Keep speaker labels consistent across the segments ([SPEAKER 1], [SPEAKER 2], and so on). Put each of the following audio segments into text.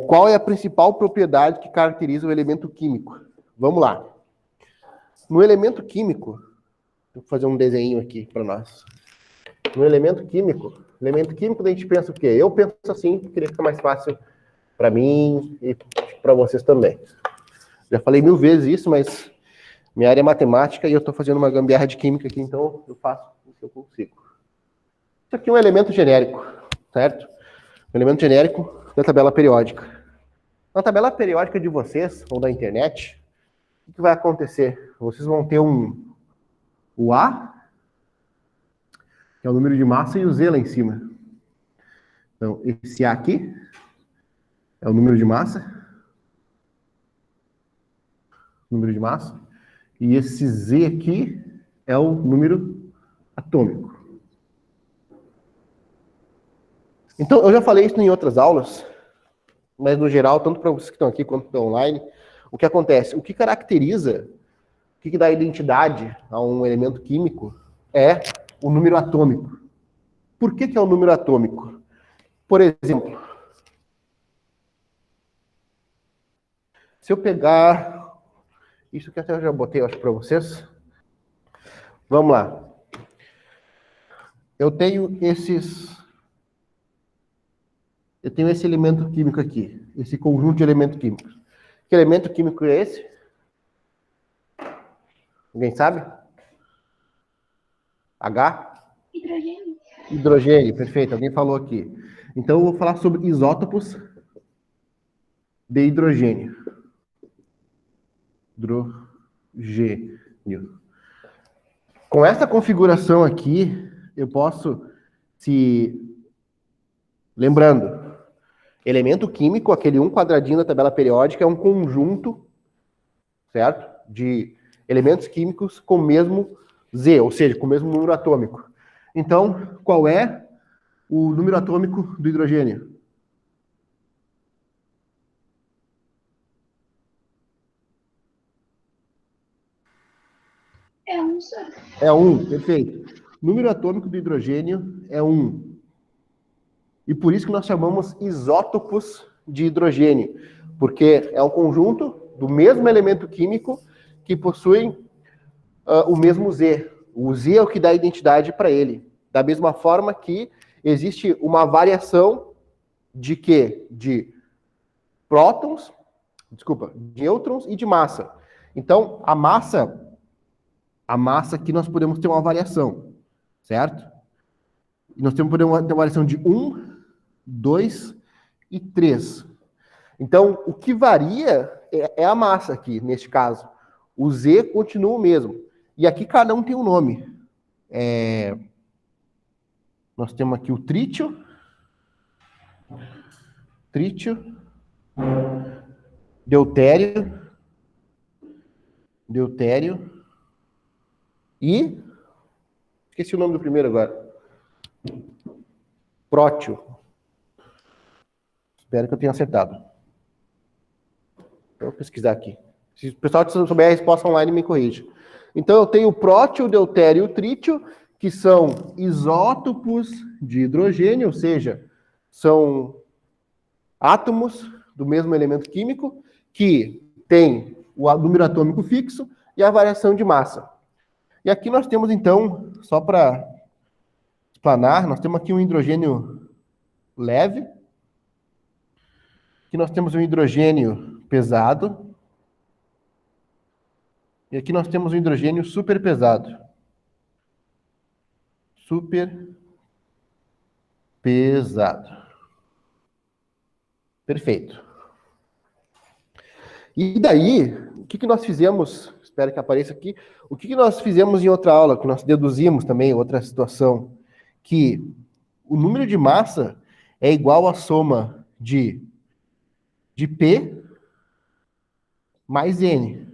[SPEAKER 1] Qual é a principal propriedade que caracteriza o elemento químico? Vamos lá. No elemento químico, vou fazer um desenho aqui para nós. No elemento químico a gente pensa o quê? Eu penso assim, porque fica mais fácil para mim e para vocês também. Já falei 1000 vezes isso, mas minha área é matemática e eu estou fazendo uma gambiarra de química aqui, então eu faço o que eu consigo. Isso aqui é um elemento genérico, certo? Um elemento genérico da tabela periódica. Na tabela periódica de vocês, ou da internet, o que vai acontecer? Vocês vão ter o A, que é o número de massa, e o Z lá em cima. Então, esse A aqui é o número de massa. Número de massa. E esse Z aqui é o número atômico. Então, eu já falei isso em outras aulas, mas no geral, tanto para vocês que estão aqui quanto estão online, o que acontece? O que caracteriza, o que dá identidade a um elemento químico é o número atômico. Por que é o número atômico? Por exemplo, se eu pegar isso que até eu já botei, acho, para vocês. Vamos lá. Eu tenho esse elemento químico aqui, esse conjunto de elementos químicos. Que elemento químico é esse? Alguém sabe? H?
[SPEAKER 2] Hidrogênio.
[SPEAKER 1] Hidrogênio, perfeito. Alguém falou aqui. Então eu vou falar sobre isótopos de hidrogênio. Hidrogênio. Com essa configuração aqui, eu posso Lembrando, elemento químico, aquele 1 quadradinho da tabela periódica, é um conjunto, certo? De elementos químicos com o mesmo Z, ou seja, com o mesmo número atômico. Então, qual é o número atômico do hidrogênio?
[SPEAKER 2] É um só.
[SPEAKER 1] É 1, perfeito. O número atômico do hidrogênio é 1. E por isso que nós chamamos isótopos de hidrogênio, porque é um conjunto do mesmo elemento químico que possuem o mesmo Z. O Z é o que dá identidade para ele. Da mesma forma que existe uma variação de quê? De prótons, de nêutrons e de massa. Então, a massa aqui nós podemos ter uma variação, certo? Nós podemos ter uma variação de 1, 2 e 3. Então, o que varia é a massa aqui, neste caso. O Z continua o mesmo. E aqui cada um tem um nome. Nós temos aqui o trítio, deutério e esqueci o nome do primeiro agora. Prótio. Espero que eu tenha acertado. Vou pesquisar aqui. Se o pessoal souber a resposta online, me corrija. Então, eu tenho o prótio, o deutério e o trítio, que são isótopos de hidrogênio, ou seja, são átomos do mesmo elemento químico que tem o número atômico fixo e a variação de massa. E aqui nós temos, então, só para explanar, nós temos aqui um hidrogênio leve, aqui nós temos um hidrogênio pesado, e aqui nós temos um hidrogênio super pesado. Super pesado. Perfeito. E daí, o que nós fizemos? Espero que apareça aqui. O que nós fizemos em outra aula, que nós deduzimos também, outra situação, que o número de massa é igual à soma de P mais N.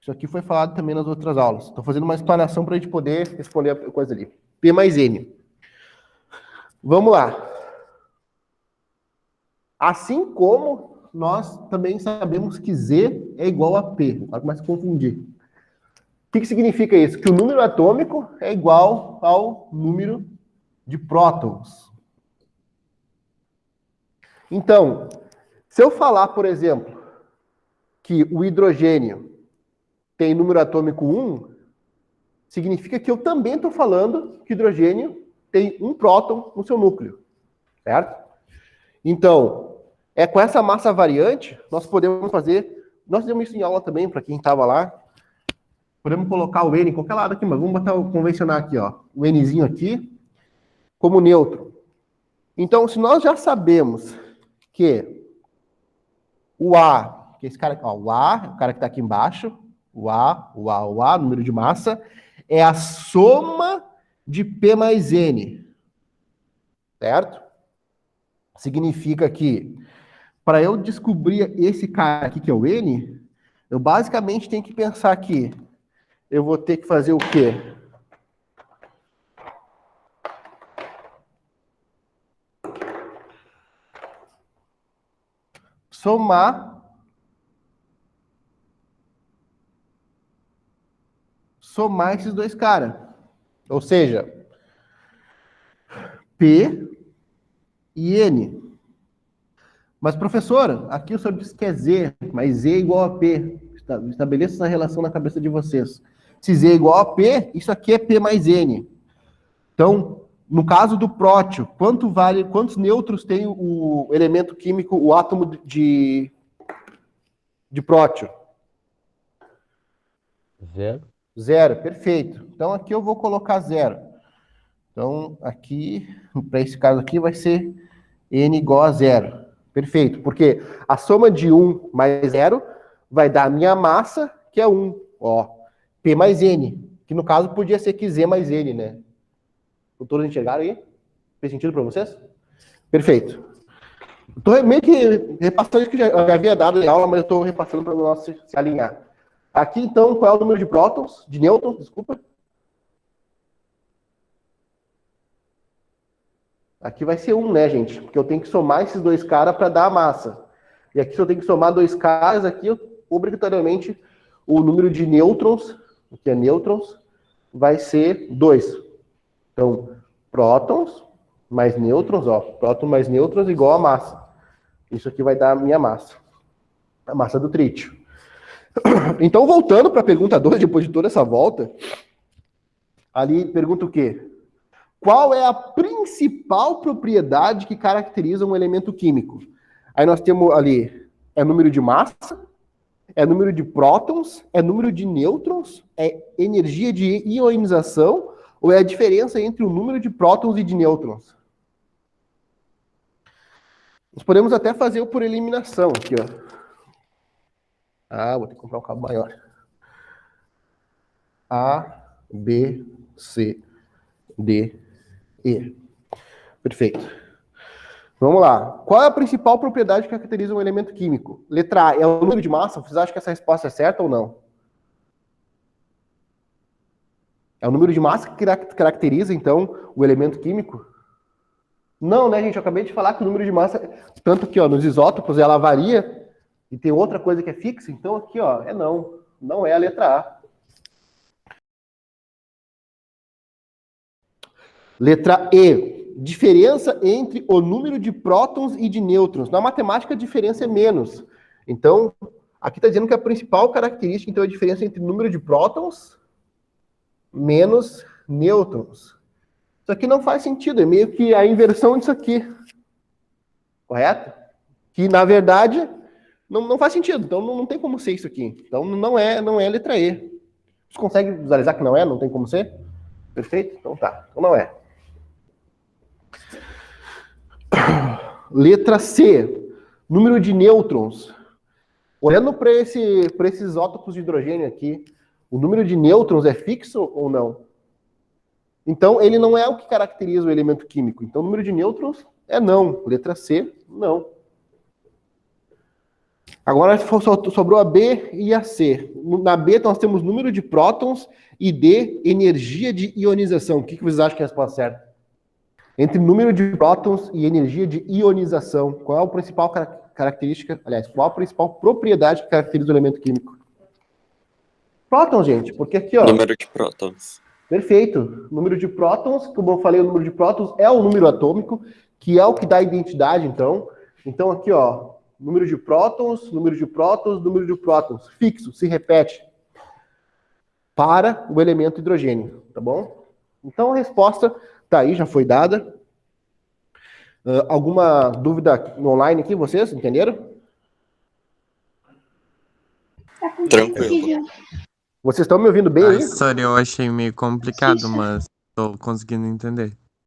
[SPEAKER 1] Isso aqui foi falado também nas outras aulas. Estou fazendo uma explanação para a gente poder responder a coisa ali. P mais N. Vamos lá. Assim como nós também sabemos que Z é igual a P. Agora começa a confundir. O que significa isso? Que o número atômico é igual ao número de prótons. Então, se eu falar, por exemplo, que o hidrogênio tem número atômico 1, significa que eu também estou falando que o hidrogênio tem um próton no seu núcleo, certo? Então, com essa massa variante, nós podemos fazer, nós fizemos isso em aula também, para quem estava lá, podemos colocar o N em qualquer lado aqui, mas vamos botar o convencional aqui, ó, o Nzinho aqui, como neutro. Então, se nós já sabemos que o A, que é esse cara, ó, o A, o cara que está aqui embaixo, o A, número de massa, é a soma de P mais N, certo? Significa que, para eu descobrir esse cara aqui, que é o N, eu basicamente tenho que pensar que eu vou ter que fazer o quê? Somar esses dois caras. Ou seja, P e N. Mas, professora, aqui o senhor disse que é Z, mas Z é igual a P. Estabeleça essa relação na cabeça de vocês. Se Z é igual a P, isso aqui é P mais N. Então, no caso do prótio, quantos nêutrons tem o elemento químico, o átomo de prótio?
[SPEAKER 2] Zero.
[SPEAKER 1] Zero, perfeito. Então, aqui eu vou colocar zero. Então, aqui, para esse caso aqui, vai ser N igual a zero. Perfeito, porque a soma de 1 mais 0 vai dar a minha massa, que é 1. Ó, P mais N, que no caso podia ser que Z mais N, né? Todos enxergaram aí? Fez sentido para vocês? Perfeito. Estou meio que repassando isso que já havia dado em aula, mas eu estou repassando para nós se alinhar. Aqui, então, qual é o número de prótons? De nêutrons, desculpa. Aqui vai ser 1, né, gente? Porque eu tenho que somar esses dois caras para dar a massa. E aqui, se eu tenho que somar dois caras, aqui, obrigatoriamente, o número de nêutrons, que é nêutrons, vai ser 2. Então, prótons mais nêutrons, ó. Próton mais nêutrons igual a massa. Isso aqui vai dar a minha massa. A massa do trítio. Então, voltando para a pergunta 2, depois de toda essa volta, ali pergunta o quê? Qual é a principal propriedade que caracteriza um elemento químico? Aí nós temos ali, é número de massa, é número de prótons, é número de nêutrons, é energia de ionização, ou é a diferença entre o número de prótons e de nêutrons? Nós podemos até fazer o por eliminação aqui, ó. Vou ter que comprar um cabo maior. A, B, C, D, E. Perfeito. Vamos lá. Qual é a principal propriedade que caracteriza um elemento químico? Letra A, é o número de massa? Vocês acham que essa resposta é certa ou não? É o número de massa que caracteriza, então, o elemento químico? Não, né, gente? Eu acabei de falar que o número de massa, tanto que, ó, nos isótopos ela varia, e tem outra coisa que é fixa, então aqui, ó, não. Não é a letra A. Letra E. Diferença entre o número de prótons e de nêutrons. Na matemática, a diferença é menos. Então, aqui está dizendo que a principal característica, então, é a diferença entre o número de prótons menos nêutrons. Isso aqui não faz sentido, é meio que a inversão disso aqui. Correto? Que, na verdade, não faz sentido. Então, não tem como ser isso aqui. Então, não é a letra E. Você consegue visualizar que não é? Não tem como ser? Perfeito? Então tá. Então não é. Letra C. Número de nêutrons. Olhando para esses isótopos de hidrogênio aqui, o número de nêutrons é fixo ou não? Então, ele não é o que caracteriza o elemento químico. Então, o número de nêutrons é não. Letra C, não. Agora sobrou a B e a C. Na B, nós temos número de prótons e D, energia de ionização. O que vocês acham que é a resposta certa? Entre número de prótons e energia de ionização, qual é a principal característica, aliás, qual a principal propriedade que caracteriza o elemento químico? Prótons, gente, porque aqui, ó...
[SPEAKER 3] Número de prótons.
[SPEAKER 1] Perfeito. Número de prótons, como eu falei, o número de prótons é o número atômico, que é o que dá identidade, então. Então aqui, ó, número de prótons, fixo, se repete para o elemento hidrogênio, tá bom? Então a resposta tá aí, já foi dada. Alguma dúvida no online aqui, vocês entenderam?
[SPEAKER 2] Tranquilo.
[SPEAKER 1] Vocês estão me ouvindo bem
[SPEAKER 3] A
[SPEAKER 1] aí?
[SPEAKER 3] história eu achei meio complicado, mas tô conseguindo entender.